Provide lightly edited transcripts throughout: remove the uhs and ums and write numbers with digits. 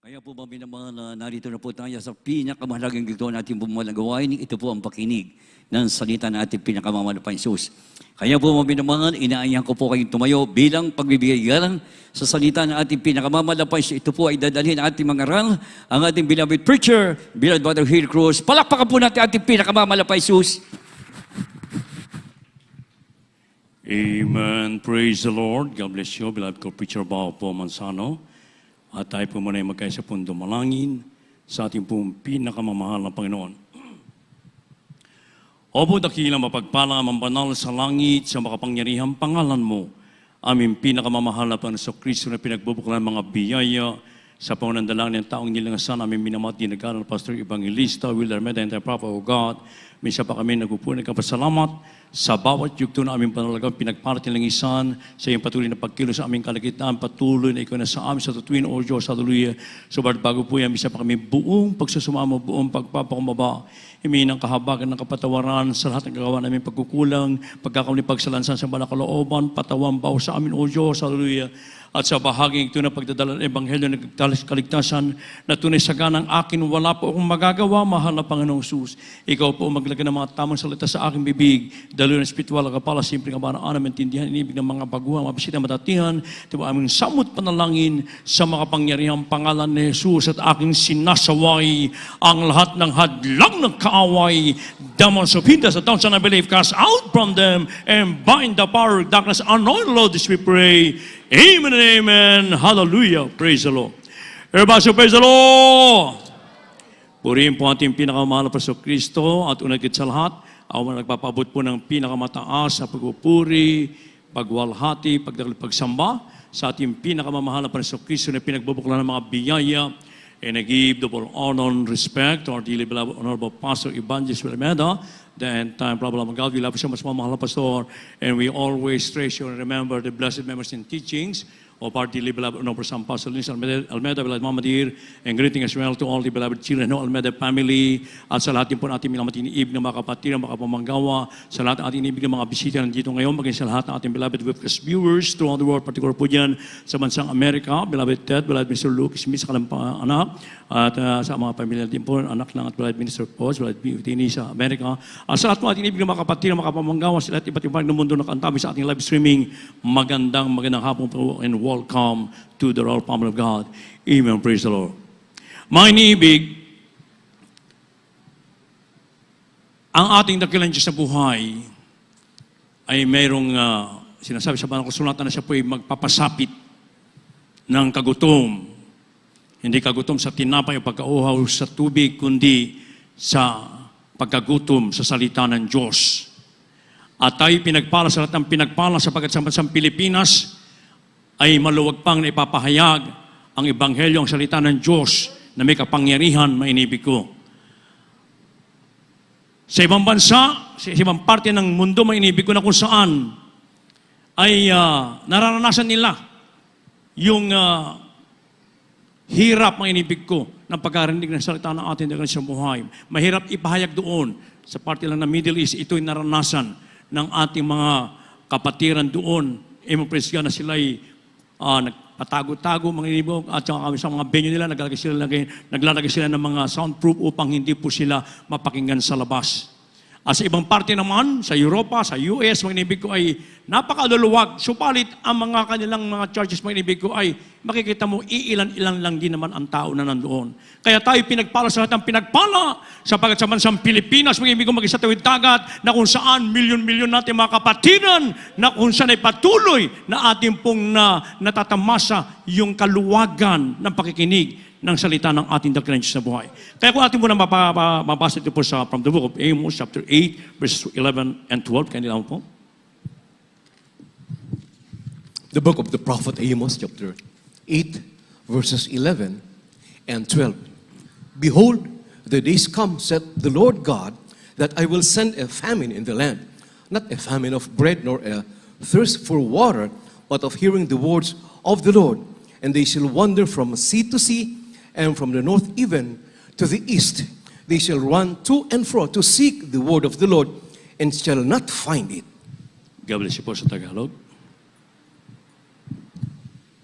Kaya po mga minamahal, narito na po tayo sa pinakamahalagang gito natin bumalang gawain. Ito po ang pakinig ng salita ng ating pinakamamahal na Jesus. Kaya po mga minamahal, inaayahan ko po kayong tumayo bilang pagbibigyan sa salita ng ating pinakamamahal na Jesus. Ito po ay dadalhin ng ating mga aral, ang ating beloved preacher, beloved Brother Hill Cruz. Palakpakan po natin ating pinakamamahal na Jesus. Amen. Praise the Lord. God bless you, beloved co-preacher Bao po Mansano. At tayo po muna ay magkaisa pong dumalangin sa ating pong pinakamamahal na Panginoon. Opo, dakilang mapagpala ang banal sa langit sa makapangyarihang pangalan mo. Aming pinakamamahal na Panginoon Kristo na pinagbubuklan ng mga biyaya sa pangunandalangin ng taong nilangasan. Aming minamati nagkaroon ng Pastor Evangelista, Will Armeda, and the Prophet of God. Minsan pa kami nagpupunan ng kapasalamat sa bawat yugto na aming panalagang pinagparat nilang isan sa iyong patuloy na pagkilos sa aming kalagitnaan, patuloy na ikaw na sa amin sa tutuin, O Diyos, hallelujah. Subalit bago po yan, minsan pa kami buong pagsusumamo, buong pagpapakumbaba, himingi ng kahabagan ng kapatawaran sa lahat ng gagawa namin pagkukulang, pagkakamali pagsalansan sa banal na kalooban, patawang bawa sa amin, O Diyos, hallelujah. At sa bahaging ito na pagdadala ng Ebanghelyo ng kaligtasan na tunay sa ganang akin, wala po akong magagawa, mahal na Panginoong Jesus. Ikaw po maglagay ng mga tamang salita sa aking bibig, dalo ng espiritual kapala, simpleng kabanaan, maintindihan, inibig ng mga baguhan, mabisita, matatihan, diba aming samot panalangin sa makapangyarihang pangalan ni Jesus at aking sinasaway ang lahat ng hadlang ng kaaway, demons of hindrance, the towns and unbelief, cast out from them and bind the power of darkness. Anoint, Lord, this we pray. Amen and amen. Hallelujah. Praise the Lord. Everybody say, praise the Lord. Purihin po ating pinakamahal na Panginoong Kristo at unang sa lahat, ako nagpapabot po ng pinakamataas sa pagpupuri, pagwalhati, pagsamba sa ating pinakamamahal na Panginoong Kristo na pinagbubuklan ng mga biyaya. And I give double honor and respect to our dearly beloved Honorable Pastor Evangelist Wilmeda, the end-time problem of God. We love you so much, Mahal Pastor, and we always treasure and remember the blessed memories and teachings of our dearly beloved Honorable San Pastor Luis Almeda, beloved Mama Dear, and greeting as well to all the beloved children of Almeda family, at sa lahat din po natin minamating ibig ng mga kapatid, mga kapamanggawa, sa lahat ng ating ibig ng mga bisita nandito ngayon, maging sa lahat ng ating beloved webcast viewers throughout the world, particular po dyan sa bansang Amerika, beloved Ted, beloved Mr. Luke Smith, sa kalampang anak, at sa mga pamilya din po, anak lang at beloved Minister Pos, beloved Beauty sa Amerika, at sa lahat po ating ibig ng mga kapatid, mga kapamanggawa, sa lahat iba't ibang ng mundo na kantabi sa ating live streaming, magandang hapon po and welcome to the royal family of God. Amen. Praise the Lord. Mga iniibig, ang ating dakilang Diyos sa buhay ay mayroong sinasabi sa banal na kasulatan na siya po ay magpapasapit ng kagutom. Hindi kagutom sa tinapay o pagkauhaw sa tubig, kundi sa pagkagutom sa salita ng Diyos. At tayo pinagpala sa lahat ng pinagpala sapagkat sa bansang Pilipinas ay maluwag pang na ipapahayag ang Ebanghelyo, ang salita ng Diyos na may kapangyarihan, mainibig ko. Sa ibang bansa, sa ibang parte ng mundo, mainibig ko na kung saan ay nararanasan nila yung hirap, mainibig ko, ng pagkarinig ng salita ng ating dakilang sa buhay. Mahirap ipahayag doon. Sa parte lang ng Middle East, ito'y naranasan ng ating mga kapatiran doon. Praise God na sila'y nagpatago-tago, mga inibog, at saka kami sa mga venue nila, naglalagay sila ng mga soundproof upang hindi po sila mapakinggan sa labas. At sa ibang parte naman, sa Europa, sa US, mga inibig ko ay napakaluluwag. Supalit ang mga kanilang mga churches, mga inibig ko ay makikita mo, iilan-ilan lang din naman ang tao na nandoon. Kaya tayo pinagpala sa lahat ng pinagpala, sapagkat sa bansang Pilipinas, mga inibig ko mag-isa tawid dagat, na kung saan milyon-milyon natin mga kapatiran, na kung saan ay patuloy na ating pong natatamasa yung kaluwagan ng pakikinig ng salita ng ating dakilang Diyos na buhay. Kaya kung ating muna mabasa ito po from the book of Amos, chapter 8, verses 11 and 12. Kaya nila po. The book of the prophet Amos, chapter 8, verses 11 and 12. Behold, the days come, said the Lord God, that I will send a famine in the land, not a famine of bread, nor a thirst for water, but of hearing the words of the Lord. And they shall wander from sea to sea, and from the north even to the east. They shall run to and fro to seek the word of the Lord, and shall not find it. God bless you po sa Tagalog.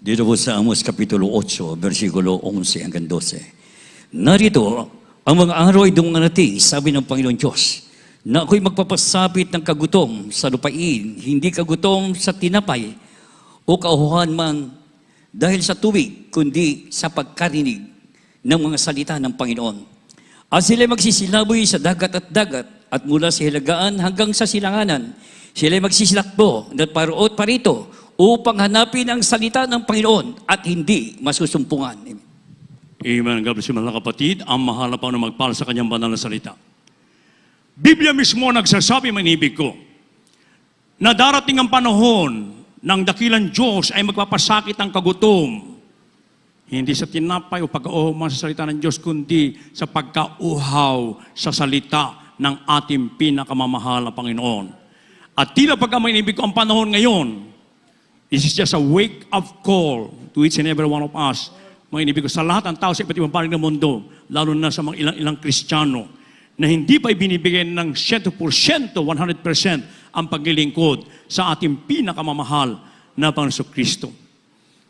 Dito po sa Amos Kapitulo 8, versikulo 11 hanggang 12. Narito, ang mga araw ay dumarating, sabi ng Panginoon Diyos, na ako'y magpapasapit ng kagutom sa lupain, hindi kagutom sa tinapay o kauhuhan man dahil sa tubig, kundi sa pagkarinig ng mga salita ng Panginoon. At sila'y magsisilaboy sa dagat at mula sa hilagaan hanggang sa silanganan. Sila'y magsisilakbo at paroot parito upang hanapin ang salita ng Panginoon at hindi masusumpungan. Amen. God bless you, mga kapatid. Ang mahal na Panginoon magpala sa kanyang banal na salita. Biblia mismo nagsasabi, manibig ko, na darating ang panahon ng dakilang Diyos ay magpapasakit ang kagutom. Hindi sa tinapay o pag-uuhaw sa salita ng Diyos, kundi sa pagkauhaw sa salita ng ating pinakamamahal na Panginoon. At tila pagka manibig ko ang panahon ngayon, this is just a wake-up call to each and every one of us. Mga inibig ko, sa lahat ng tao sa iba't ibang panig ng mundo, lalo na sa mga ilang Kristiyano, na hindi pa ibinibigay ng 100%, 100% ang paglilingkod sa ating pinakamamahal na Panginoon Kristo.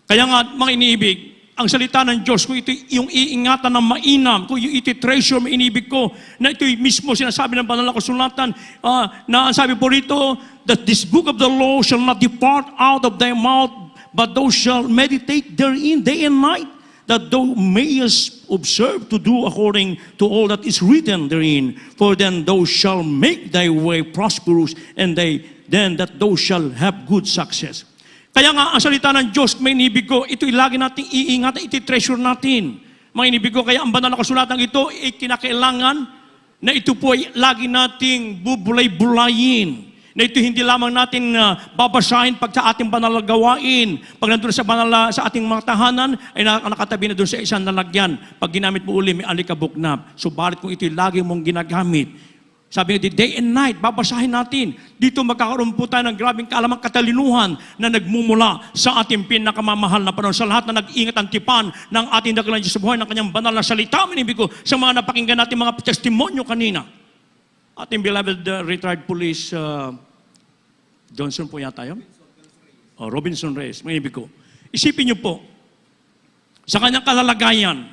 Kaya nga, mga iniibig, ang salita ng Diyos, kung ito yung iingatan ng mainam, kung yung ito treasure, mga inibig ko, na ito mismo sinasabi ng banal na kasulatan, na ang sabi po rito, that this book of the law shall not depart out of thy mouth, but thou shalt meditate therein day and night, that thou mayest observe to do according to all that is written therein. For then thou shalt make thy way prosperous, and then that thou shalt have good success. Kaya nga, ang salita ng Diyos, may inibig ko, ito'y lagi natin iingatan, ito'y treasure natin. Mga inibig ko, kaya ang banal na kasulatan ito, kinakailangan na ito po ay lagi nating bubulay-bulayin. Na ito hindi lamang natin babasahin pag sa ating banal na gawain. Pag nandun sa ating mga tahanan, ay nakatabi na doon sa isang lalagyan. Pag ginamit mo uli, may alikabok na. Subalit kung ito'y lagi mong ginagamit, sabi nga, day and night, babasahin natin. Dito magkakaroon po tayo ng grabing kaalamang katalinuhan na nagmumula sa ating pinakamamahal na panahon. Sa lahat na nag-ingat ang tipan ng ating dakilang Diyos sa buhay, ng kanyang banal na salita, minibig ko, sa mga napakinggan natin mga testimonyo kanina. Ating beloved retired police, Johnson po yata yun? Robinson Reyes, minibig ko. Isipin niyo po, sa kanyang kalalagayan,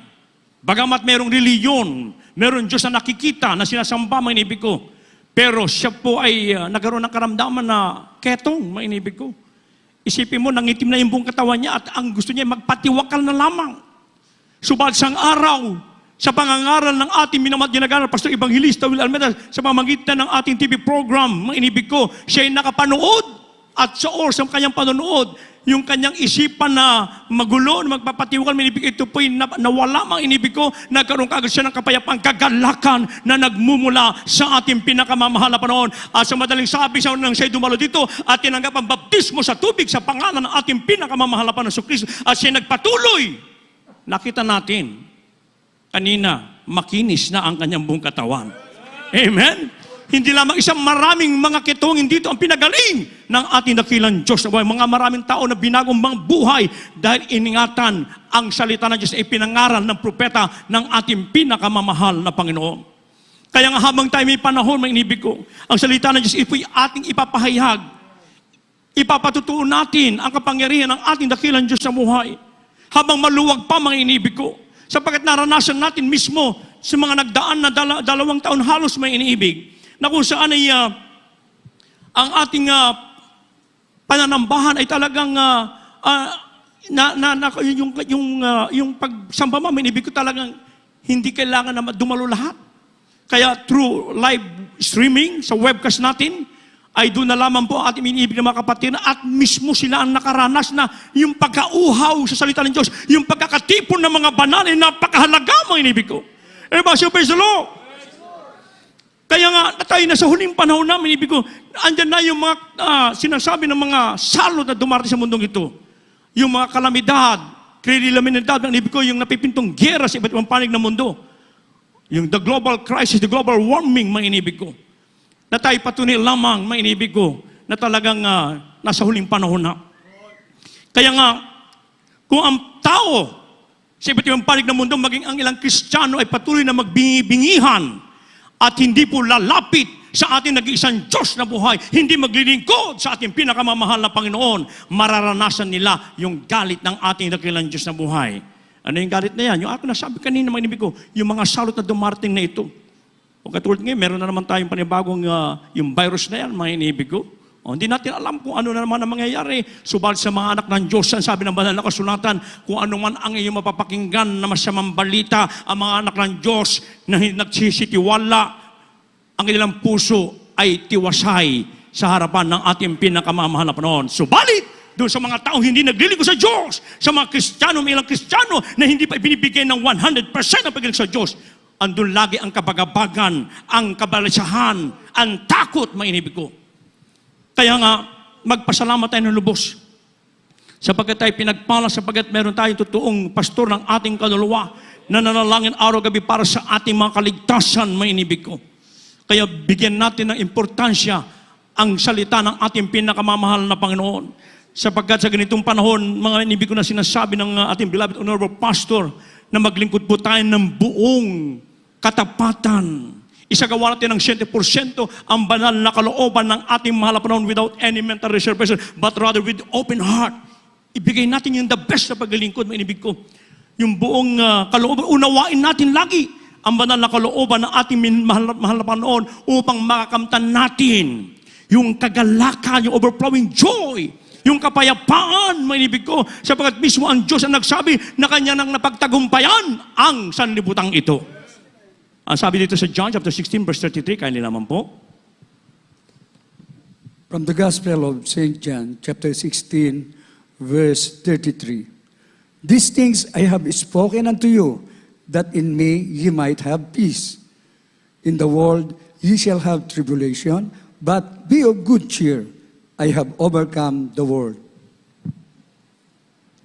bagamat merong reliyon, meron Diyos na nakikita, na sinasamba, mga inibig ko. Pero siya po ay nagkaroon ng karamdaman na ketong, mga inibig ko. Isipin mo, nangitim na yung buong katawan niya at ang gusto niya magpatiwakal na lamang. Subalit sang araw, sa pangangaral ng ating minamahal ginagaral, Pastor Evangelista Will Almeida, sa pamamagitan ng ating TV program, mga inibig ko, siya ay nakapanood at sa oras ng kanyang panonood, yung kanyang isipan na magulo, na magpapatiwakal, minibig ito po'y nawala, mga inibig ko, nagkaroon kaagad siya ng kapayapang kagalakan na nagmumula sa ating pinakamamahal na panahon. At sa madaling sabi, nang siya'y dumalo dito at tinanggap ang baptismo sa tubig sa pangalan ng ating pinakamamahal na panahon sa Kristo, at siya nagpatuloy. Nakita natin, kanina, makinis na ang kanyang buong katawan. Amen? Hindi lamang isang maraming mga kitungin dito ang pinagaling ng ating dakilang Diyos. Mga maraming tao na binagong mga buhay dahil iningatan ang salita ng Diyos na ipinangaral ng propeta ng ating pinakamamahal na Panginoon. Kaya nga habang tayo may panahon, may inibig ko, ang salita ng Diyos ipo'y ating ipapahayag. Ipapatutuon natin ang kapangyarihan ng ating dakilang Diyos sa buhay. Habang maluwag pa, mga inibig ko, sapagkat naranasan natin mismo sa mga nagdaan na 2 taon halos may iniibig, na kung saan ay ang ating pananambahan ay talagang yung pagsamba mo, minibig ko talagang hindi kailangan na dumalo lahat. Kaya through live streaming sa webcast natin, ay doon na lamang po ating minibig na mga kapatid at mismo sila ang nakaranas na yung pagkauhaw sa salita ng Diyos, yung pagkakatipon ng mga banal ay napakahalaga, mga inibig ko. Praise the Lord. Kaya nga, tayo na sa huling panahon namin, ibig ko, andyan na yung mga sinasabi ng mga salot na dumarating sa mundong ito. Yung mga kalamidad, krilaminidad, ibig ko, yung napipintong gera sa iba't ibang panig ng mundo. Yung the global crisis, the global warming, mga inibig ko. Na tayo patunay lamang, mga inibig ko, na talagang nasa huling panahon na. Kaya nga, kung ang tao sa iba't ibang panig ng mundo, maging ang ilang Kristiyano ay patuloy na magbingi-bingihan, at hindi po lalapit sa ating nag-iisang Diyos na buhay, hindi maglilingkod sa ating pinakamamahal na Panginoon, mararanasan nila yung galit ng ating dakilang Diyos na buhay. Ano yung galit na yan? Yung ako nasabi kanina, mga inibig ko, yung mga salot na dumarating na ito. O katulad ngayon, meron na naman tayong panibagong yung virus na yan, mga inibig ko. O, hindi natin alam kung ano na naman ang mangyayari. Subalit sa mga anak ng Diyos, ang sabi ng banal na kasulatan, kung ano man ang iyong mapapakinggan na masamang balita, ang mga anak ng Diyos na nagsisitiwala, ang kanilang puso ay tiwasay sa harapan ng ating pinakamamahal na Panginoon. Subalit, doon sa mga taong hindi naglilingkod sa Diyos, sa mga Kristiyano, may ilang Kristiyano na hindi pa ibinibigay ng 100% ng pagkiling sa Diyos, andun lagi ang kabagabagan, ang kabalisahan, ang takot, mga inibig ko. Kaya nga, magpasalamat tayo ng lubos. Sapagkat tayo pinagpala, sapagkat meron tayong totoong pastor ng ating kaluluwa na nanalangin araw-gabi para sa ating mga kaligtasan, mga inibig ko. Kaya bigyan natin ng importansya ang salita ng ating pinakamamahal na Panginoon. Sapagkat sa ganitong panahon, mga inibig ko na sinasabi ng ating beloved honorable pastor na maglingkod po tayo ng buong katapatan. Isagawa natin ng 100% ang banal na kalooban ng ating mahal na Panginoon without any mental reservation, but rather with open heart. Ibigay natin yung the best na paglingkod, mga inibig ko. Yung buong kalooban, unawain natin lagi ang banal na kalooban ng ating mahal na Panginoon upang makakamtan natin yung kagalakan, yung overflowing joy, yung kapayapaan, mga inibig ko, sapagkat mismo ang Diyos ang nagsabi na kanya nang napagtagumpayan ang sanlibutang ito. Ang sabi dito sa John chapter 16 verse 33, kaya naman po. From the Gospel of St. John, chapter 16, verse 33. These things I have spoken unto you, that in me ye might have peace. In the world ye shall have tribulation, but be of good cheer. I have overcome the world.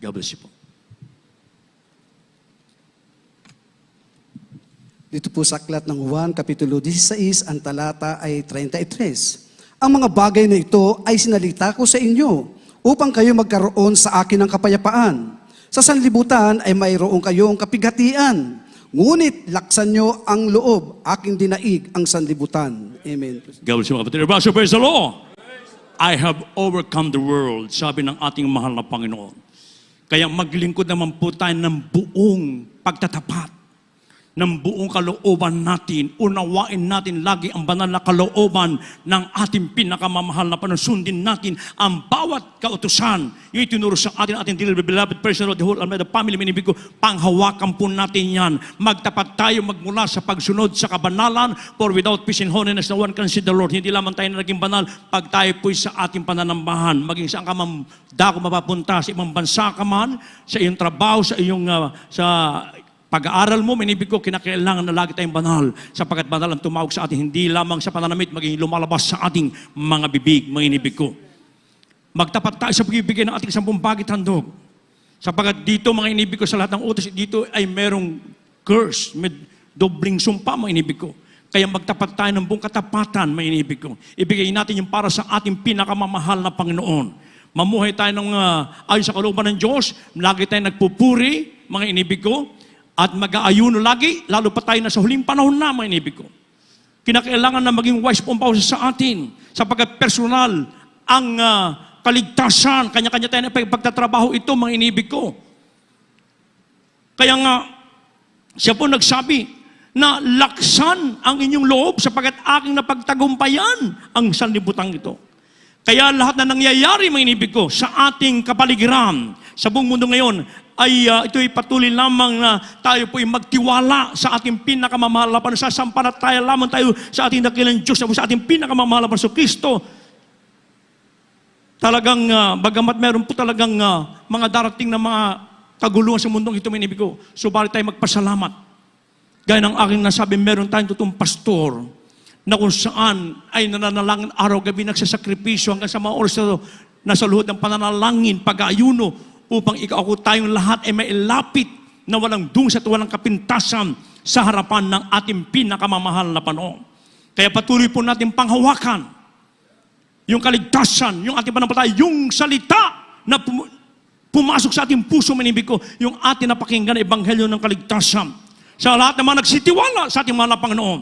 God bless you po. Dito po sa aklat ng Juan, Kapitulo 16, ang talata ay 33. Ang mga bagay na ito ay sinalita ko sa inyo upang kayo magkaroon sa akin ng kapayapaan. Sa sanlibutan ay mayroon kayong kapighatian. Ngunit laksan nyo ang loob, aking dinaig ang sanlibutan. Amen. God bless you mga kapatid. Everybody, praise the Lord. I have overcome the world, sabi ng ating mahal na Panginoon. Kaya maglingkod naman po tayo ng buong pagtatapat, ng buong kalooban natin. Unawain natin lagi ang banal na kalooban ng ating pinakamamahal na Panginoon. Sundin natin ang bawat kautusan. Yung itinuro sa ating dearly beloved person of the whole Almeida family, minibig ko, panghawakan po natin yan. Magtapat tayo magmula sa pagsunod sa kabanalan, for without peace and holiness, no one can see the Lord. Hindi lamang tayo na naging banal, pag tayo po'y sa ating pananambahan, maging saan ka man dako mapapunta, sa ibang bansa ka man, sa iyong trabaho, sa iyong sa pag-aaral mo, minibig ko, kinakailangan na lagi tayong banal, sapagkat banal ang tumawag sa atin, hindi lamang sa pananamit, maging lumalabas sa ating mga bibig, minibig ko. Magtapat tayo sa pagbibigay ng ating 10 bagit handog. Sapagkat dito, mga inibig ko, sa lahat ng utos, dito ay merong curse, may dobling sumpa, mga inibig ko. Kaya magtapat tayo ng buong katapatan, mga inibig ko. Ibigay natin yung para sa ating pinakamamahal na Panginoon. Mamuhay tayo ng ayon sa kalooban ng Diyos, lagi tayo nagpupuri, mga inibig ko, at mag-aayuno lagi, lalo pa tayo na sa huling panahon na, mga inibig ko. Kinakailangan na maging wise po ang bawat sa atin, sapagkat personal ang kaligtasan, kanya-kanya tayo na pagtatrabaho ito, mga inibig ko. Kaya nga, siya po nagsabi na laksan ang inyong loob sapagkat aking napagtagumpayan ang sanlibutan ito. Kaya lahat na nangyayari, mga inibig ko, sa ating kapaligiran, sa buong mundo ngayon, ay ito'y patuloy lamang na tayo po'y magtiwala sa ating pinakamamahal na Panginoon. Sasampalataya lamang tayo sa ating dakilang Diyos, sa ating pinakamamahal na Panginoon, Kristo. Talagang, bagamat meron po talagang mga darating na mga kaguluhan sa mundong ito, minibig ko, subalit tayo magpasalamat. Gaya ng aking nasabi, meron tayong totoong pastor na kung saan ay nananalangin araw-gabi, nagsasakripisyo hanggang sa mga oras na sa luhod ng pananalangin, pag-aayuno, upang ikaw ako tayong lahat ay mailapit na walang dungis at walang kapintasan sa harapan ng ating pinakamamahal na Panginoon. Kaya patuloy po natin panghawakan yung kaligtasan, yung ating panampalataya, yung salita na pumasok sa ating puso, minibig ko, yung ating napakinggan na ebanghelyo ng kaligtasan. Sa lahat naman nagsitiwala sa ating mahal na Panginoon.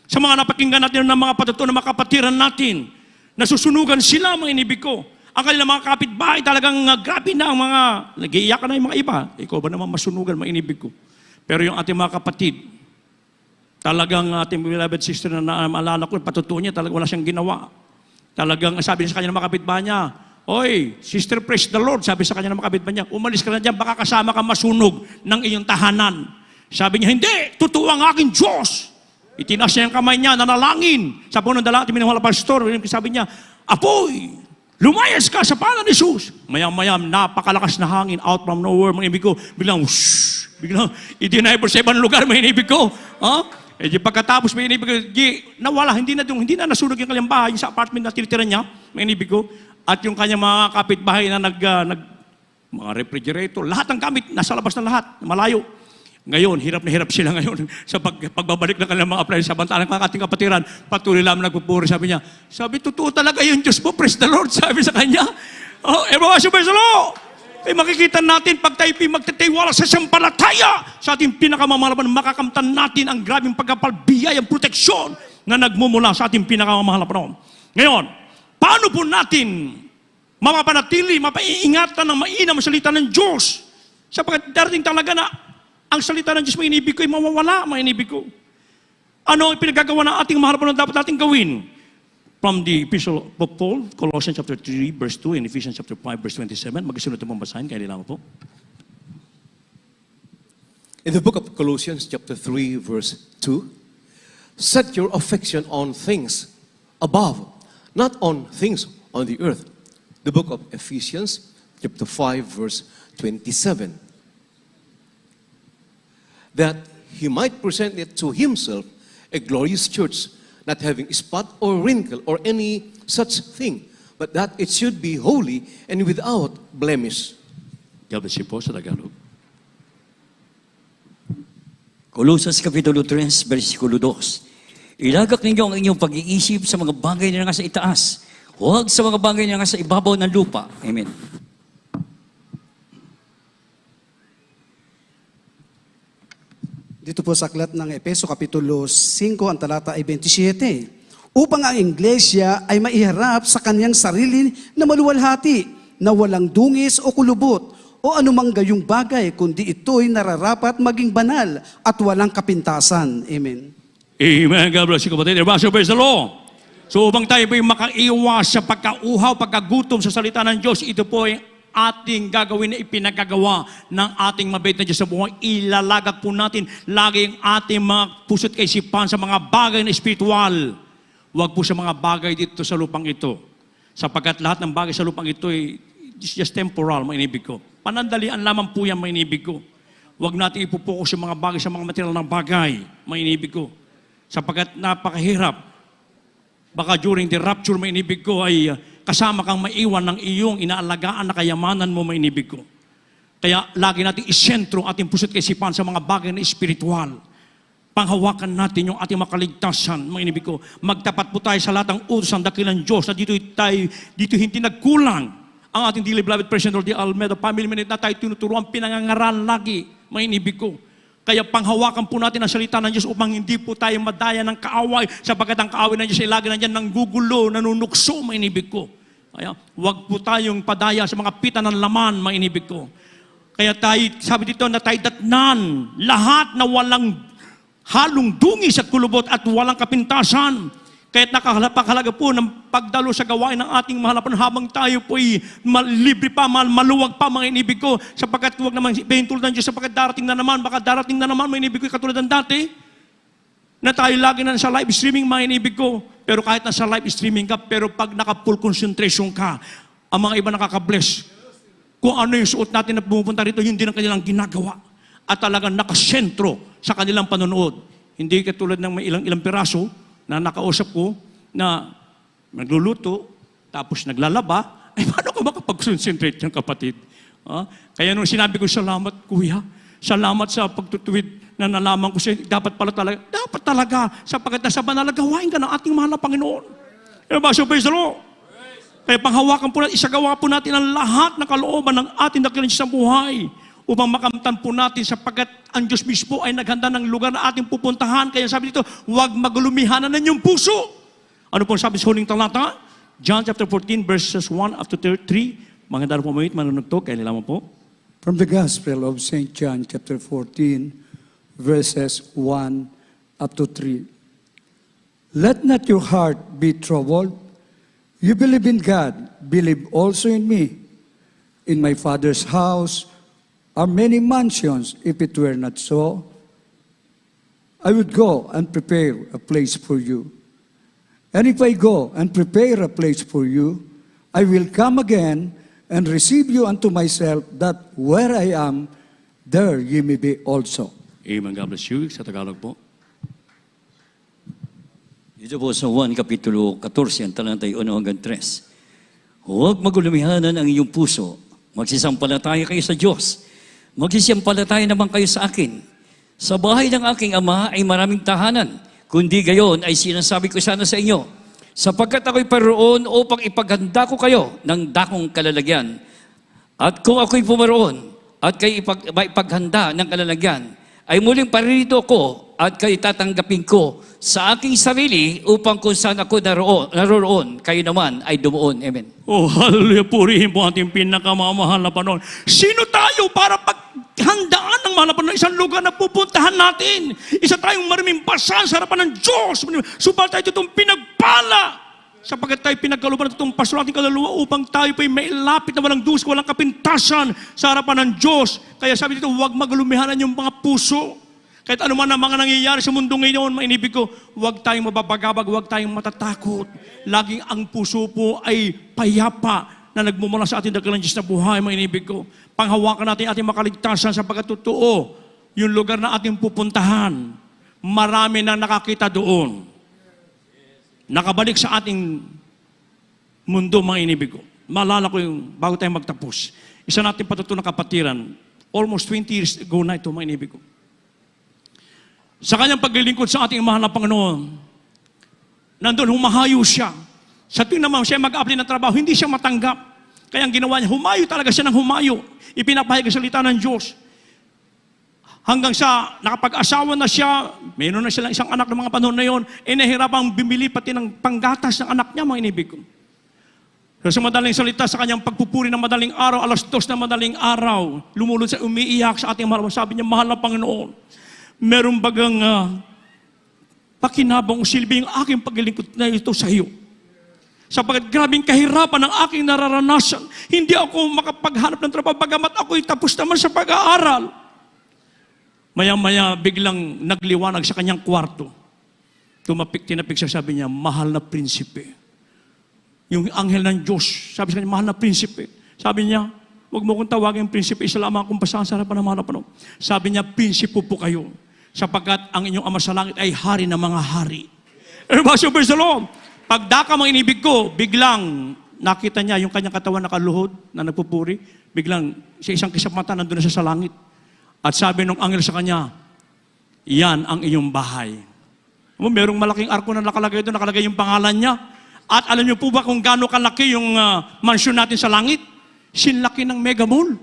Sa mga napakinggan natin ng mga patutunan ng mga kapatiran natin, nasusunugan sila, mga inibig ko. Ang kanilang mga kapitbahay talagang grabe na ang mga, nag-iiyakan na yung mga iba. Ikaw ba naman masunugan, mga inibig ko? Pero yung ating mga kapatid, talagang ating beloved sister na naalala ko, patutuo niya, talagang wala siyang ginawa. Talagang sabi niya sa kanya ng mga kapitbahay niya, "Oy, sister, praise the Lord." Sabi sa kanya ng mga kapitbahay niya, "Umalis ka na dyan, baka kasama ka masunog ng iyong tahanan." Sabi niya, "Hindi, totoo ang aking Diyos." Itinaas niya yung kamay niya, nanalangin. Sa punong dalangin, timinuhal na pastor, sabi niya, "Apoy, lumayas ka sa pangalan ni Jesus." Mayam-mayam, napakalakas na hangin, out from nowhere, mga ibig ko, biglang, whoosh, biglang, idinayper sa ibang lugar, mga ibig ko. Di pagkatapos, mga ibig ko, nawala, hindi na nasunog yung kanyang bahay, yung sa apartment na tinitira niya, mga ibig ko, at yung kanyang mga kapitbahay na mga refrigerator, lahat ng gamit, nasa labas na lahat, malayo. Ngayon, hirap na hirap sila ngayon sa pagbabalik ng kanilang mga appliances. Samantalang ang ating kapatiran, patuloy lamang nagpupuri. Sabi niya, totoo talaga yung Diyos mo, praise the Lord, sabi sa kanya. Everyone, praise the Lord. Makikita natin, pag tayo magtitiwala sa sampalataya, sa ating pinakamamahalapan, makakamtan natin ang grabing pagkapalbiyay, ang proteksyon na nagmumula sa ating pinakamamahalapan. Ngayon, paano po natin mapapanatili, mapaiingatan ng mainam ang salita ng Diyos? Sapagkat darating talaga na ang salita ng Diyos, may inibig ko, ay mawawala, may inibig ko. Ano ang pinagagawa ng ating mahalapan na dapat natin gawin? From the Epistle of Paul, Colossians chapter 3, verse 2, and Ephesians chapter 5, verse 27. Magkasunod itong basahin, kaya nila po. In the book of Colossians chapter 3, verse 2, set your affection on things above, not on things on the earth. The book of Ephesians chapter 5, verse 27. That he might present it to himself a glorious church, not having spot or wrinkle or any such thing, but that it should be holy and without blemish. God bless you po sa Tagalog. Colosas Kapitulo 3, versikulo 2. Ilagak ninyo ang inyong pag-iisip sa mga bagay na nasa itaas, huwag sa mga bagay na nasa ibabaw ng lupa. Amen. Dito po sa aklat ng Efeso Kapitulo 5, ang talata ay 27. Upang ang iglesia ay maiharap sa kanyang sarili na maluwalhati, na walang dungis o kulubot, o anumang gayong bagay, kundi ito'y nararapat maging banal at walang kapintasan. Amen. Amen. God bless you, kapatid. Everybody, praise the Lord. So upang tayo po'y makaiwas sa pagkauhaw, pagkagutom sa salita ng Diyos, ito po ay ating gagawin na ipinagagawa ng ating mabait na Diyos sa buhay. Ilalagak po natin lagi ang ating mga puso't kaisipan sa mga bagay na espiritual. Huwag po sa mga bagay dito sa lupang ito. Sapagkat lahat ng bagay sa lupang ito ay just temporal, mainibig ko. Panandalian lamang po yan, mainibig ko. Huwag natin ipupokus yung mga bagay sa mga material ng bagay, mainibig ko. Sapagkat napakahirap. Baka during the rapture, mainibig ko, ay kasama kang maiwan ng iyong inaalagaan na kayamanan mo, mainibig ko. Kaya lagi natin isentro ating puso't kaisipan sa mga bagay na espiritual. Panghawakan natin yung ating makaligtasan, mainibig ko. Magtapat po tayo sa lahat ng utos ng dakilang Diyos na dito hindi nagkulang ang ating dearly beloved President Lord Almeida Family Minute na tayo tinuturuan, pinangangaral lagi, mainibig ko. Kaya panghawakan po natin ang salita ng Diyos upang hindi po tayo madaya ng kaaway, sapagkat ang kaaway ng Diyos ay lagi nandiyan nanggugulo, nanunukso, mainibig ko. Kaya huwag po tayong padaya sa mga pita ng laman, mainibig ko. Kaya tayo, sabi dito na tayo datnan, lahat na walang halong dungis at kulubot at walang kapintasan. Kaya't nakahalaga po ng pagdalo sa gawain ng ating mahalapan habang tayo po ay libre pa, maluwag pa, mga inibig ko, sapagkat huwag naman ibahin tulad ng Diyos, sapagkat darating na naman, baka darating na naman, mga inibig ko, katulad ng dati, na tayo lagi na sa live streaming, mga inibig ko. Pero kahit nasa live streaming ka, pero pag naka-full concentration ka, ang mga iba nakaka-bless. Kung ano yung suot natin na pumupunta rito, yun din ang kanilang ginagawa. At talagang nakasentro sa kanilang panonood. Hindi katulad ng may ilang piraso, na nakausap ko na nagluluto, tapos naglalaba, ay paano ko makapag-concentrate yung kapatid? Kaya nung sinabi ko, salamat kuya, salamat sa pagtutuwid na nalaman ko siya, dapat talaga, sapagkat nasa banal na gawain ka ng ating mahal na Panginoon. So praise the Lord. Kaya panghawakan po natin, isagawa po natin ang lahat ng kalooban ng ating dakilang sa buhay upang makamtan po natin sapagkat ang Diyos mismo ay naghanda ng lugar na ating pupuntahan. Kaya sabi dito, huwag magulumihanan ng inyong puso. Ano po sabi sa huling talata? John chapter 14 verses 1 up to 3. Mga daro po mawit, manunod to, kaya nila mo po. From the Gospel of St. John, chapter 14, verses 1 up to 3. Let not your heart be troubled. You believe in God, believe also in me. In my Father's house are many mansions. If it were not so, I would go and prepare a place for you. And if I go and prepare a place for you, I will come again and receive you unto myself, that where I am, there ye may be also. Amen. God bless you. Sa Tagalog po. Dito po sa Juan Kapitulo 14, ang talata 1 hanggang 3. Huwag magulumihanan ang iyong puso. Magsisampalataya kayo sa Diyos. Magsisampalataya naman kayo sa akin. Sa bahay ng aking Ama ay maraming tahanan. Kundi gayon ay sinasabi ko sana sa inyo, sapagkat ako'y paroon upang ipaghanda ko kayo ng dakong kalalagyan. At kung ako'y pumaroon at kayo ipaghanda ng kalalagyan, ay muling paririto ko at kayo tatanggapin ko sa aking sarili upang kung saan ako naroroon, kayo naman ay dumuon. Amen. Oh, hallelujah. Purihin po ating pinakamamahal na Panginoon. Sino tayo para paghandaan ng mahal na Panginoon? Isang lugar na pupuntahan natin. Isa tayong maraming basan sa harapan ng Diyos. Subal tayo itong pinagpala. Sapagkat tayo pinagkaluban ng itong pastor ating kaluluwa upang tayo po'y mailapit na walang dus, walang kapintasan sa harapan ng Diyos. Kaya sabi dito, huwag magulumihanan yung mga puso. Kahit ano man ang mga nangyayari sa mundo ngayon, mainibig ko, huwag tayong mababagabag, huwag tayong matatakot. Laging ang puso po ay payapa na nagmumula sa ating dakilang Diyos na buhay, mainibig ko. Panghawakan natin ating makaligtasan sapagkat totoo, yung lugar na ating pupuntahan, marami na nakakita doon. Nakabalik sa ating mundo, mga inibig ko. Maalala ko yung, bago tayo magtapos, isa natin patutunang kapatiran, almost 20 years ago na ito, mga inibig ko. Sa kanyang paglilingkod sa ating mahal na Panginoon, nandun humahayo siya. Sa tuwing naman siya mag-apply ng trabaho, hindi siya matanggap. Kaya ang ginawa niya, humayo talaga siya ng humayo. Ipinapahayag ang salita ng Diyos. Hanggang sa nakapag-asawa na siya, mayroon na silang isang anak ng mga panahon na yon, nahirapang bumili pati ng panggatas ng anak niya, mga inibig ko. Sa madaling salita, sa kanyang pagpupuri ng madaling araw, alas 2 ng madaling araw, lumulod sa umiiyak sa ating mahal. Sabi niya, mahal na Panginoon, meron bagang pakinabang o silbi yung aking paglilingkod na ito sa iyo. Sapagkat grabing kahirapan ang aking nararanasan. Hindi ako makapaghanap ng trabaho, bagamat ako'y tapos naman sa pag-aaral. Maya-maya biglang nagliwanag sa kanyang kwarto. Tinapik siya, sabi niya, mahal na prinsipe. Yung anghel ng Diyos, sabi sa kanya, mahal na prinsipe. Sabi niya, huwag mo kong tawagin prinsipe, isa lamang akong pasahan sa harapan ng mahal na Panginoon. Sabi niya, prinsipo po kayo, sapagkat ang inyong Ama sa langit ay hari ng mga hari. Praise the Lord. Pagdaka mga inibig ko, biglang nakita niya yung kanyang katawan nakaluhod na nagpupuri. Biglang sa isang kisap mata nandun na siya sa langit. At sabi ng anghel sa kanya, yan ang iyong bahay. Merong malaking arko na nakalagay doon, nakalagay yung pangalan niya. At alam niyo po ba kung gaano kalaki yung mansion natin sa langit? Sinlaki ng Mega Mall.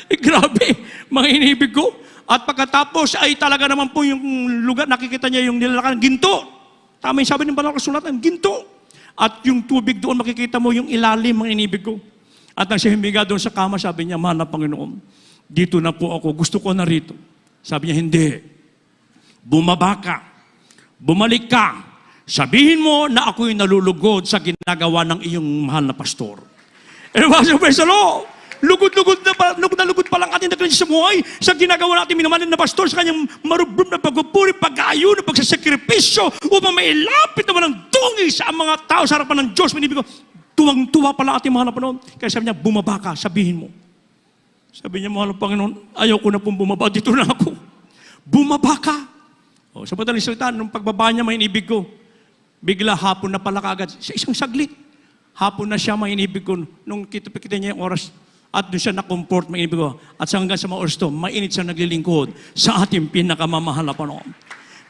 Grabe, mga inibig ko. At pagkatapos ay talaga naman po yung lugar, nakikita niya yung nilalakan, ginto. Tama yung sabi ng banal na kasulatan, ginto. At yung tubig doon, makikita mo yung ilalim, mga inibig ko. At nang siya humiga doon sa kama, sabi niya, mahal na Panginoon, dito na po ako, gusto ko na rito. Sabi niya, hindi. Bumaba ka. Bumalik ka. Sabihin mo na ako'y nalulugod sa ginagawa ng iyong mahal na pastor. Praise the Lord. Lugod-lugod pa lang ating nakilang sa buhay sa ginagawa natin minamanin na pastor sa kanyang marubrum na pagpupuri, pag-aayon, pagsasakripisyo upang mailapit naman ng tungi sa mga tao sa harapan ng Diyos. Minibig ko, tuwang-tuwa pala ating mahal na Panginoon. Kaya sabi niya, bumaba ka, sabihin mo. Sabi niya, mahal na Panginoon, ayaw ko na pong bumaba, dito na ako. Bumaba ka. O, sa madaling salita, nung pagbaba niya, mainibig ko, bigla hapon na pala kaagad, sa isang saglit. Hapon na siya, mainibig ko, nung kita niya yung oras, at doon siya na-comfort, mainibig ko. At hanggang sa mga oras to, mainit siya naglilingkod sa ating pinakamamahal na Panginoon.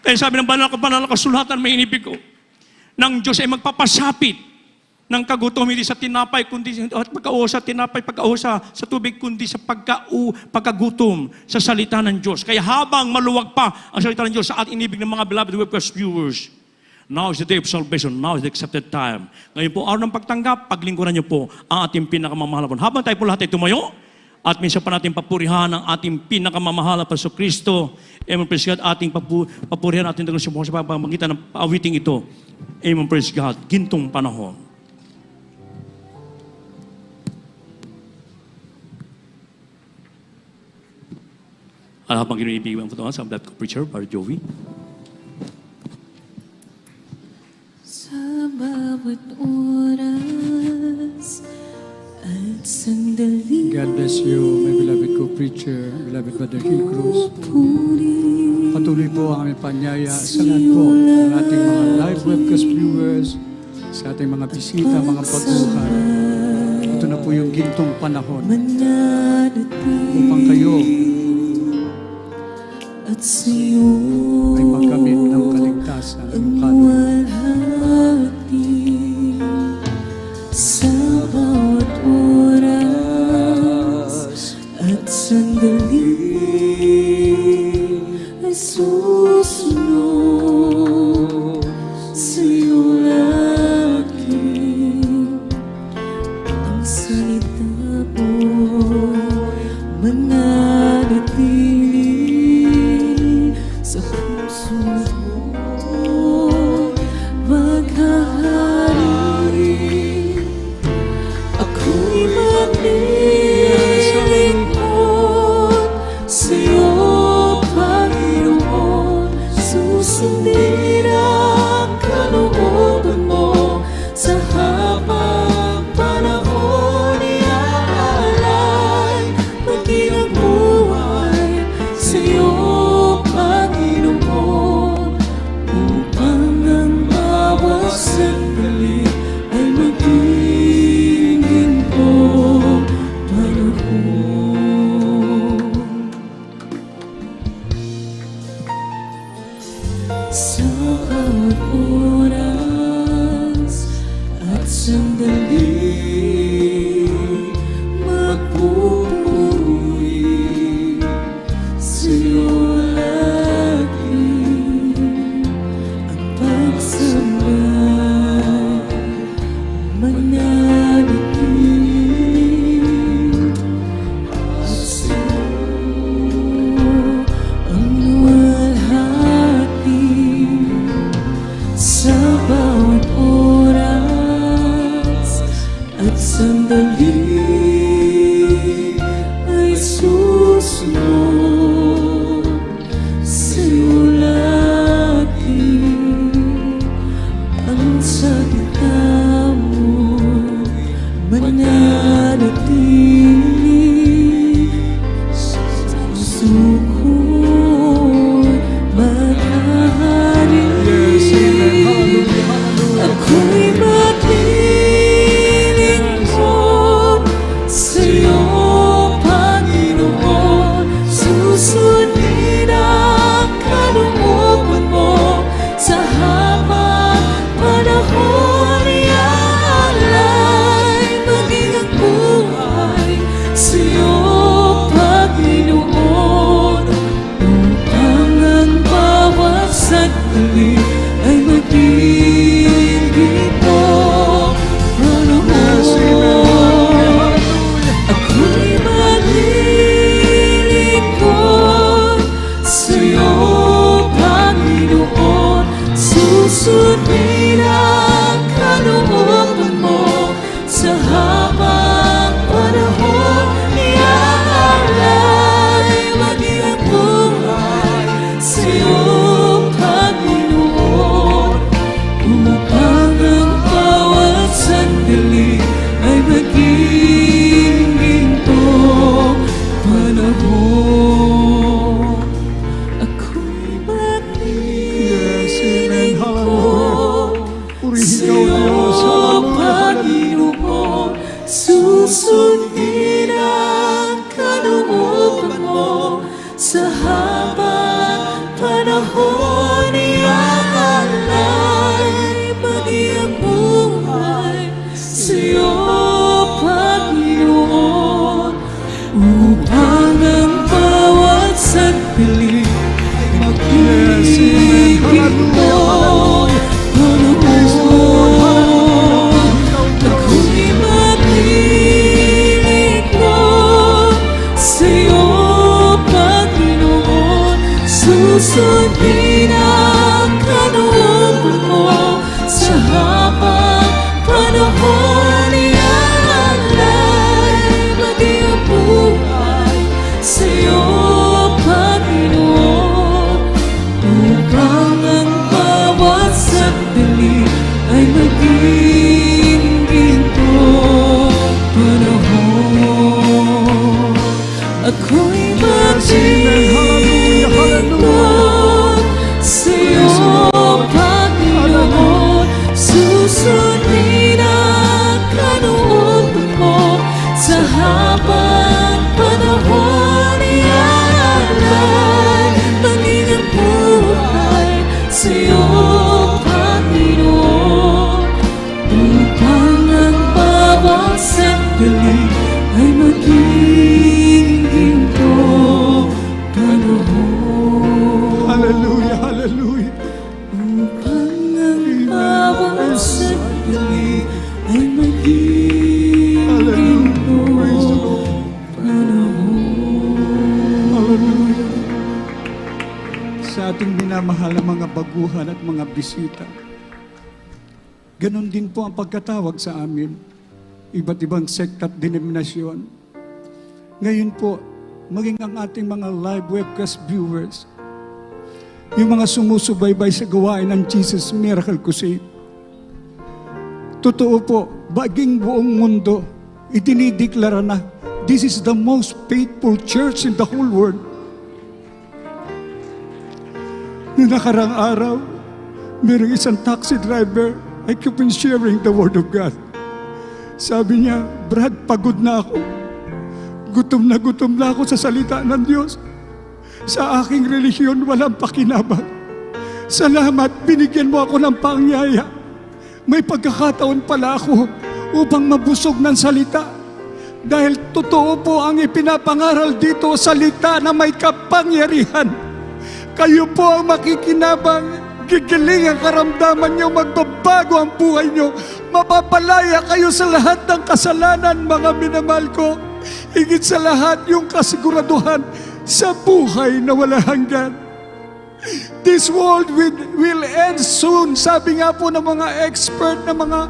Kaya sabi ng banal na kasulatan, mainibig ko, ng Diyos ay magpapasapit ng kagutom, hindi sa tinapay, kundi at pagkausa, tinapay, pagkausa sa tubig, kundi sa pagkagutom sa salita ng Diyos. Kaya habang maluwag pa ang salita ng Diyos sa ating inibig ng mga beloved webcast viewers, now is the day of salvation, now is the accepted time. Ngayon po, araw ng pagtanggap, paglingkuran niyo po ang ating pinakamamahal. Habang tayo po lahat ay tumayo, at minsan pa natin papurihan ang ating pinakamamahal na Paso Kristo. Amen, praise God. Ating papurihan natin sa pamamagitan ng awiting ito. Amen, praise God. Gintong panahon. Habang ginibigay ang putuhan sa Black Preacher, Brother Joey. Sa bawat oras at sandali God bless you, my beloved co-preacher, beloved Brother Hill Cruz. puri Patuloy po ang aming panyaya sa lahat po ng ating mga live webcast viewers, sa ating mga bisita, mga pagbuhay. Ito na po yung gintong panahon mananatili upang kayo at sa'yo ay magkamit ng kaligtasan ng ang kaluluwa. walhati sa bawat oras at sandali ay susunod sa'yo aking ang salita po mananatili sa puso mo maghahari. Ako'y maglilingkod sa'yo, Panginoon, susundin ang kalooban mo sa habang panahon. Iaalay maging ang buhay sa'yo, Panginoon, upang ang bawat sandali ay maging ginto panahon. Ako'y maglilingkod sa'yo, Panginoon, susundin ang kalooban mo sa habang panahon. Iaalay maging ang buhay sa'yo, Panginoon, upang ang bawat sandali ay maging ginto panahon. Hallelujah, hallelujah. Upang ang bawat sandali ay maging ginto panahon. Sa ating minamahal na mga baguhan at mga bisita, ganon din po ang pagkatawag sa amin. Iba't ibang sekta at denominasyon. Ngayon po, maging ang ating mga live webcast viewers, yung mga sumusubaybay sa gawain ng Jesus Miracle Crusade. Totoo po, baging buong mundo, itinideklara na, this is the most faithful church in the whole world. Noong nakarang araw, mayroong isang taxi driver, I keep on sharing the Word of God. Sabi niya, Brad, pagod na ako. Gutom na ako sa salita ng Diyos. Sa aking relihiyon, walang pakinabang. Salamat, binigyan mo ako ng pangyaya. May pagkakataon pala ako upang mabusog ng salita. Dahil totoo po ang ipinapangaral dito, salita na may kapangyarihan. Kayo po ang makikinabang. Gigiling ang karamdaman nyo, magbabago ang buhay nyo. Mapapalaya kayo sa lahat ng kasalanan, mga minamahal ko. Higit sa lahat, yung kasiguraduhan sa buhay na wala hanggan. This world will end soon. Sabi nga po ng mga expert, na mga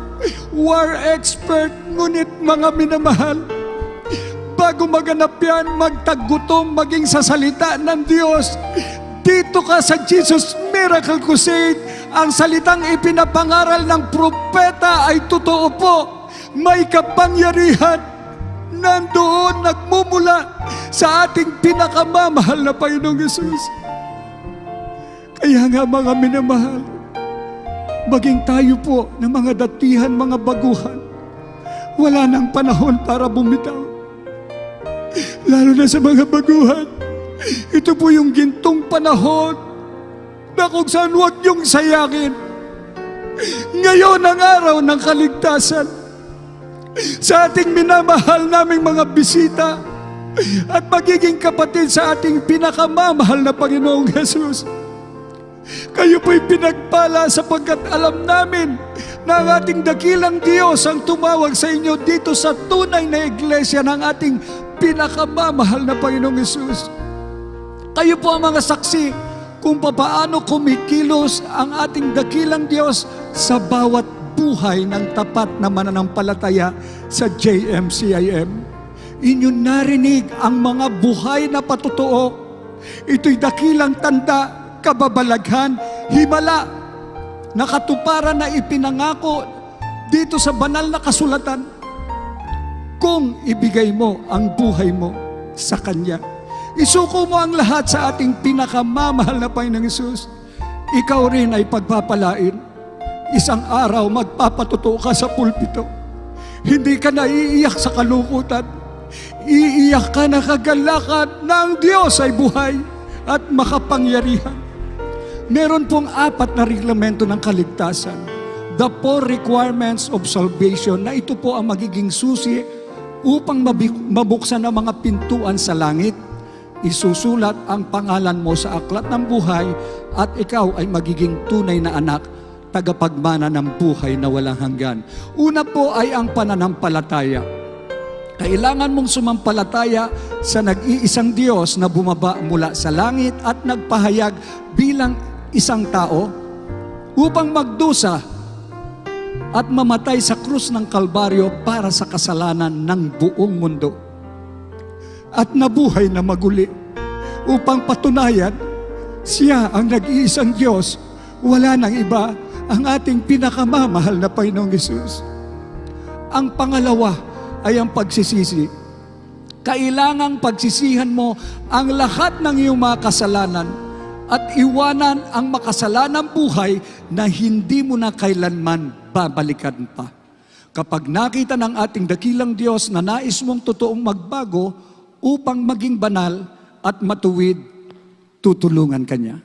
war expert. Ngunit mga minamahal, bago maganap yan, magtagutom maging sa salita ng Diyos. Dito ka sa Jesus Miracle Crusade, ang salitang ipinapangaral ng propeta ay totoo po. May kapangyarihan nandoon nagmumula sa ating pinakamamahal na Panginoong Yesus. Kaya nga mga minamahal, maging tayo po ng mga datihan, mga baguhan, wala nang panahon para bumitaw. Lalo na sa mga baguhan, ito po yung gintong panahon na kung saan huwag niyong sayangin. Ngayon ang araw ng kaligtasan. Sa ating minamahal naming mga bisita at magiging kapatid sa ating pinakamamahal na Panginoong Jesus. Kayo po'y pinagpala sapagkat alam namin na ang ating dakilang Diyos ang tumawag sa inyo dito sa tunay na iglesia ng ating pinakamamahal na Panginoong Jesus. Kayo po ang mga saksi kung paano kumikilos ang ating dakilang Diyos sa bawat buhay ng tapat na mananampalataya sa JMCIM. Inyo narinig ang mga buhay na patotoo. Ito'y dakilang tanda, kababalaghan, himala, na katuparan na ipinangako dito sa banal na kasulatan kung ibigay mo ang buhay mo sa Kanya. Isuko mo ang lahat sa ating pinakamamahal na Panginoong Hesus. Ikaw rin ay pagpapalain. Isang araw magpapatuto ka sa pulpito. Hindi ka na iiyak sa kalukutan. Iiyak ka na kagalakan na ang Diyos ay buhay at makapangyarihan. Meron pong 4 na reglamento ng kaligtasan. The 4 requirements of salvation, na ito po ang magiging susi upang mabuksan ang mga pintuan sa langit. Isusulat ang pangalan mo sa aklat ng buhay at ikaw ay magiging tunay na anak, tagapagmana ng buhay na walang hanggan. Una po ay ang pananampalataya. Kailangan mong sumampalataya sa nag-iisang Diyos na bumaba mula sa langit at nagpahayag bilang isang tao upang magdusa at mamatay sa krus ng Kalbaryo para sa kasalanan ng buong mundo. At nabuhay na maguli upang patunayan siya ang nag-iisang Diyos, wala nang iba, ang ating pinakamamahal na Panginoong Hesus. Ang pangalawa ay ang pagsisisi. Kailangang pagsisihan mo ang lahat ng iyong mga kasalanan at iwanan ang makasalanang buhay na hindi mo na kailanman babalikan pa. Kapag nakita ng ating dakilang Diyos na nais mong totoong magbago upang maging banal at matuwid, tutulungan ka niya.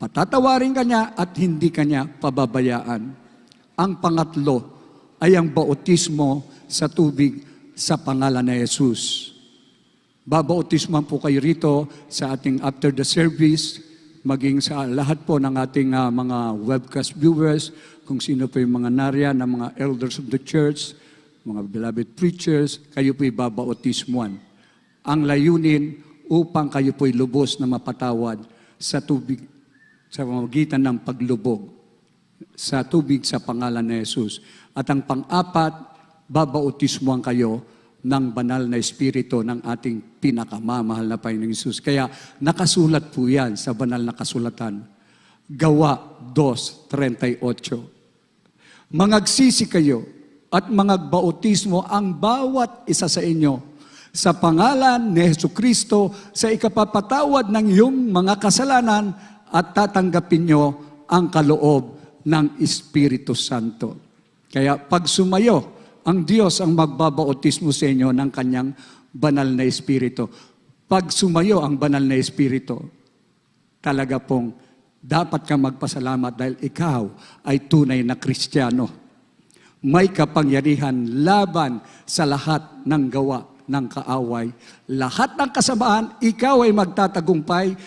Patatawarin ka niya at hindi ka niya pababayaan. Ang pangatlo ay ang bautismo sa tubig sa pangalan ni Jesus. Babautisman po kayo rito sa ating after the service, maging sa lahat po ng ating mga webcast viewers, kung sino po yung mga nariyan, ng mga elders of the church, mga beloved preachers, kayo po'y babautismuan. Ang layunin upang kayo po'y lubos na mapatawad sa tubig, sa pamamagitan ng paglubog sa tubig sa pangalan ni Jesus. At ang pang-apat, babautismuhan kayo ng banal na Espiritu ng ating pinakamamahal na Panginoong Jesus. Kaya nakasulat po yan sa banal na kasulatan. Gawa 2:38. Mangagsisi kayo at mangagbautismo ang bawat isa sa inyo sa pangalan ni Jesucristo sa ikapapatawad ng iyong mga kasalanan at tatanggapin nyo ang kaloob ng Espiritu Santo. Kaya pag sumayo, ang Diyos ang magbabautismo sa inyo ng kanyang banal na Espiritu. Pag sumayo ang banal na Espiritu, talaga pong dapat kang magpasalamat dahil ikaw ay tunay na Kristiyano. May kapangyarihan laban sa lahat ng gawa ng kaaway. Lahat ng kasamaan, ikaw ay magtatagumpay,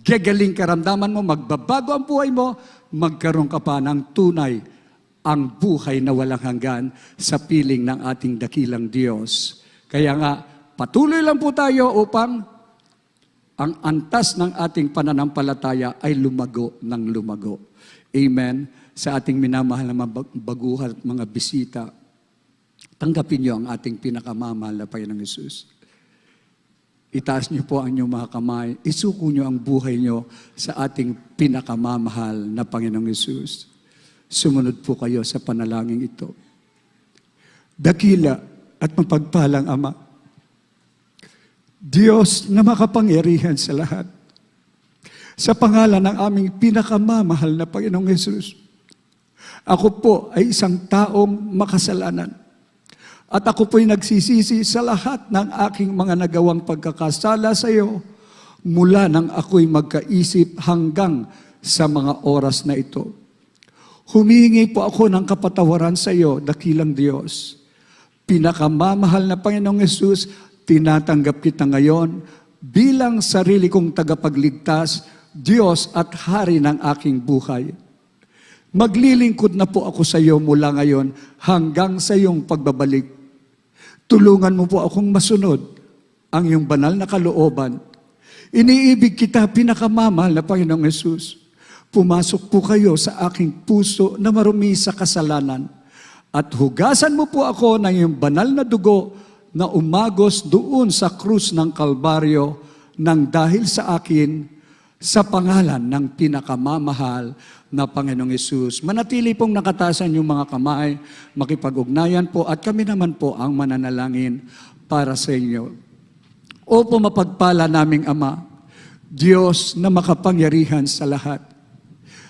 gagaling karamdaman mo, magbabago ang buhay mo, magkaroon ka pa ng tunay ang buhay na walang hanggan sa piling ng ating dakilang Diyos. Kaya nga, patuloy lang po tayo upang ang antas ng ating pananampalataya ay lumago ng lumago. Amen. Sa ating minamahal na baguhan at mga bisita, tanggapin niyo ang ating pinakamamahal na Panginoong Hesus. Itaas niyo po ang inyong mga kamay, isuko niyo ang buhay niyo sa ating pinakamamahal na Panginoong Hesus. Sumunod po kayo sa panalangin ito. Dakila at mapagpalang Ama, Diyos na makapangyarihan sa lahat, sa pangalan ng aming pinakamamahal na Panginoong Hesus, ako po ay isang taong makasalanan. At ako po'y nagsisisi sa lahat ng aking mga nagawang pagkakasala sa iyo mula nang ako'y magkaisip hanggang sa mga oras na ito. Humingi po ako ng kapatawaran sa iyo, dakilang Diyos. Pinakamamahal na Panginoong Hesus, tinatanggap kita ngayon bilang sarili kong tagapagligtas, Diyos at Hari ng aking buhay. Maglilingkod na po ako sa iyo mula ngayon hanggang sa iyong pagbabalik. Tulungan mo po akong masunod ang iyong banal na kalooban. Iniibig kita, pinakamamahal na Panginoong Hesus. Pumasok po kayo sa aking puso na marumi sa kasalanan at hugasan mo po ako ng iyong banal na dugo na umagos doon sa krus ng Kalbaryo nang dahil sa akin sa pangalan ng pinakamamahal na Panginoong Hesus. Manatili pong nakatasan yung mga kamay, makipag-ugnayan po at kami naman po ang mananalangin para sa inyo. Opo mapagpala naming Ama, Diyos na makapangyarihan sa lahat.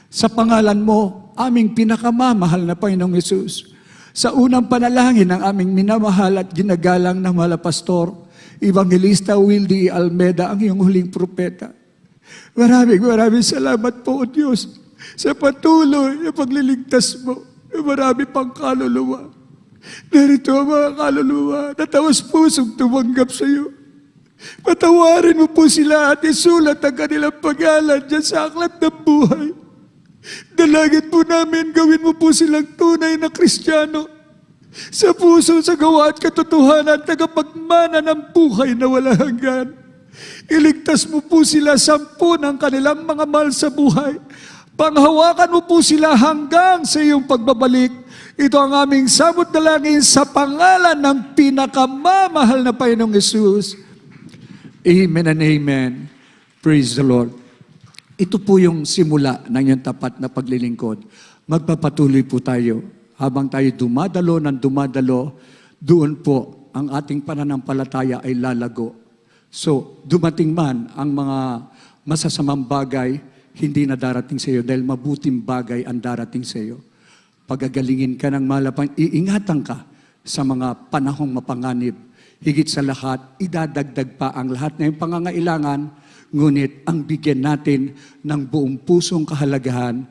Sa pangalan mo, aming pinakamamahal na Panginoong Hesus, sa unang panalangin ng aming minamahal at ginagalang na mahal na pastor, Evangelista Wildy Almeda, ang iyong huling propeta. Maraming salamat po, O Diyos, sa patuloy na pagliligtas mo. Marami pang kaluluwa. Narito ang mga kaluluwa na tawas pusong tumanggap sa iyo. Patawarin mo po sila at isulat ang kanilang pangalan dyan sa aklat ng buhay. Dalangin po namin, gawin mo po silang tunay na Kristiyano sa puso, sa gawa at katotohanan, tagapagmana ng buhay na walang hanggan. Iligtas mo po sila 10 ng kanilang mga mahal sa buhay. Panghawakan mo po sila hanggang sa iyong pagbabalik. Ito ang aming samot dalangin sa pangalan ng pinakamamahal na Panginoong Yesus. Amen and amen. Praise the Lord. Ito po yung simula ng iyong tapat na paglilingkod. Magpapatuloy po tayo. Habang tayo dumadalo ng dumadalo, doon po ang ating pananampalataya ay lalago. So, dumating man ang mga masasamang bagay, hindi na darating sa iyo dahil mabuting bagay ang darating sa iyo. Pagagalingin ka ng malapang, iingatan ka sa mga panahong mapanganib. Higit sa lahat, idadagdag pa ang lahat na yung pangangailangan, ngunit ang bigyan natin ng buong pusong kahalagahan,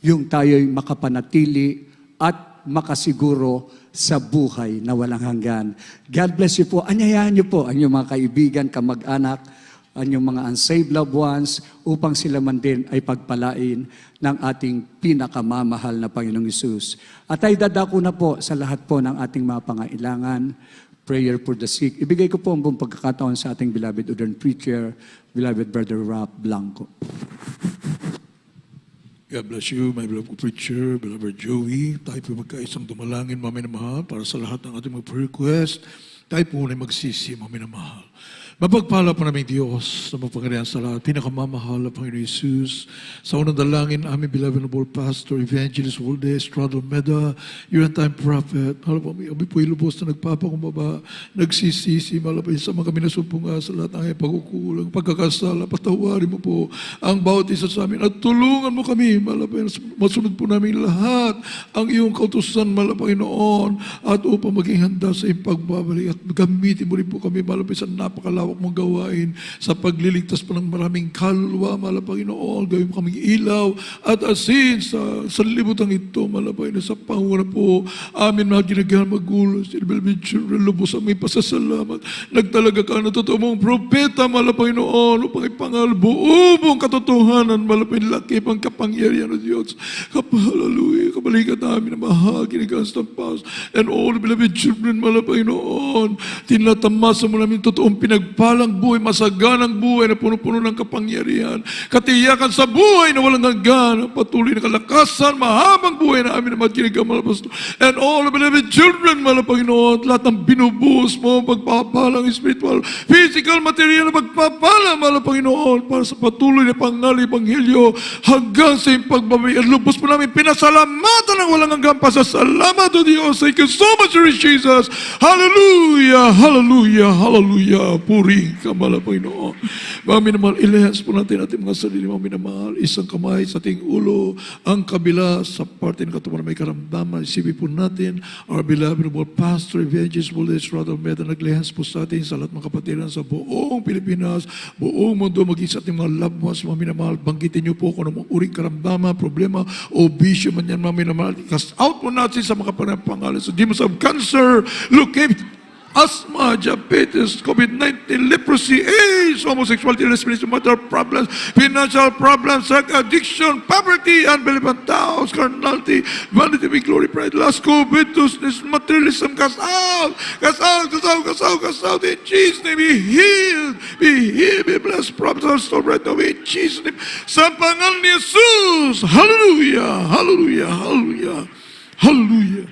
yung tayo'y makapanatili at makasiguro sa buhay na walang hanggan. God bless you po. Anyayahan niyo po ang inyong mga kaibigan, kamag-anak, ang inyong mga unsaved loved ones upang sila man din ay pagpalain ng ating pinakamamahal na Panginoong Hesus. At ay dadako na po sa lahat po ng ating mga pangailangan, prayer for the sick. Ibigay ko po ang buong pagkakataon sa ating beloved ordained preacher, beloved Brother Rap Blanco. God bless you, my beloved preacher, beloved Joey. Tayo po magkaisang dumalangin, mami na mahal, para sa lahat ng ating mga prayer request. Tayo po na magsisi, mami na mahal. Mapagpala po namin Diyos sa mapagarihan sa lahat. Pinakamamahal na Panginoon Jesus. Sa unang dalangin, aming beloved noble pastor, evangelist Walde, Estrado Meda, your time prophet. Mahal po, kami po ilubos na nagpapakumbaba, nagsisisi, mahal po sa mga minasumpunga sa lahat ng aming pagkukulang, pagkakasala, patawarin mo po ang bawat isa sa amin at tulungan mo kami, mahal po, masunod po namin lahat ang iyong kautusan, mahal Panginoon, at upang maging handa sa iyong pagbabalik at gamitin mo rin po kami, mahal po, sa napakalawak mong gawain sa pagliligtas po ng maraming kaluluwa, mahal Panginoon, gawin mo kaming ilaw at asin sa libutan ito, mahal Panginoon, sa panguna po amin mga ginagahan magulo, beloved children, lubos ang may pasasalamat, nagtalaga ka na totoo mong propeta, mahal Panginoon, upang ipangal buong katotohanan, mahal Panginoon, laki pang kapangyarihan ng Diyos, hallelujah, kabalikan namin na mahal, ginagahan sa past, and all the beloved children, mahal Panginoon, tinatamasa mo namin totoong pinagpalang buhay, masaganang buhay na puno-puno ng kapangyarihan, katiyakan sa buhay na walang hanggan, patuloy na kalakasan, mahabang buhay na amin na magkinigang, mahal Pastor, and all the beloved children, mahal Panginoon, lahat ng binubuhos mo, pagpapalang spiritual, physical, material na pagpapalang, mahal Panginoon, para sa patuloy na pangal, Ebanghelyo, hanggang sa iyong pagbabalik, at lubos po namin pinasalamatan ng walang hanggang pasasalamat o Diyos. Thank you so much, Lord Jesus. Hallelujah, hallelujah, hallelujah. Puri ka, mahal Panginoon. Mga minamahal, ilahas po natin ating mga sarili, mga minamahal, isang kamay sa ating ulo, ang kabila sa parte ng katawan na may karamdaman. Isipin po natin, our beloved noble pastor, evangelist, Waldes, Rather Meda, naglahas po sa atin, sa lahat mga kapatiran sa buong Pilipinas, buong mundo, maging sa ating mga loved ones, mga minamahal, banggitin niyo po kung anong uring karamdaman, problema, o bisyo man yan, mga minamahal. Cast out po natin sa mga pangalan, sa demons of cancer, leukemia, asthma, diabetes, COVID-19, leprosy, AIDS, homosexuality, lesbianism, marital problems, financial problems, drug addiction, poverty, unbelief and doubts, carnality, vanity, big glory, pride, lust, covetousness, materialism, cast out, cast out, cast out, cast out, cast out, in Jesus' name, be healed, be blessed, problems, stop right now, in Jesus' name, sa pangalan ni Jesus, hallelujah, hallelujah, hallelujah, hallelujah.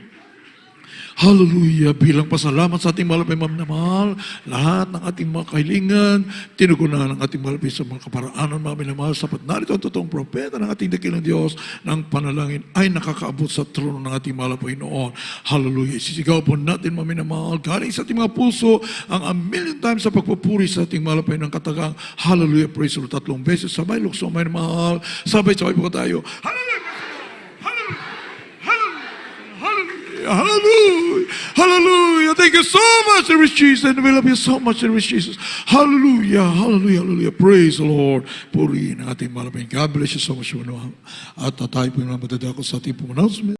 Hallelujah. Bilang pasalamat sa ating mahal na mahal, lahat ng ating mga kahilingan, tinugunan ng ating mahal sa mga kaparaanan, mga minamahal, sapat narito ang totoong propeta ng ating dakilang Diyos ng panalangin ay nakakaabot sa trono ng ating mahal Panginoon. Hallelujah. Sisigaw po natin, mga minamahal, galing sa ating mga puso, ang a million times sa pagpupuri sa ating mahal Panginoon katagang, hallelujah, praise the Lord, 3 beses, sabay lukso, mga minamahal, sabay po tayo. Hallelujah! Hallelujah. Hallelujah. Thank you so much, Lord Jesus. And we love you so much, Lord Jesus. Hallelujah. Hallelujah. Hallelujah. Praise the Lord. Purihin ang ating malapin. God bless you so much. At tayo po yung madadako sa ating announcement.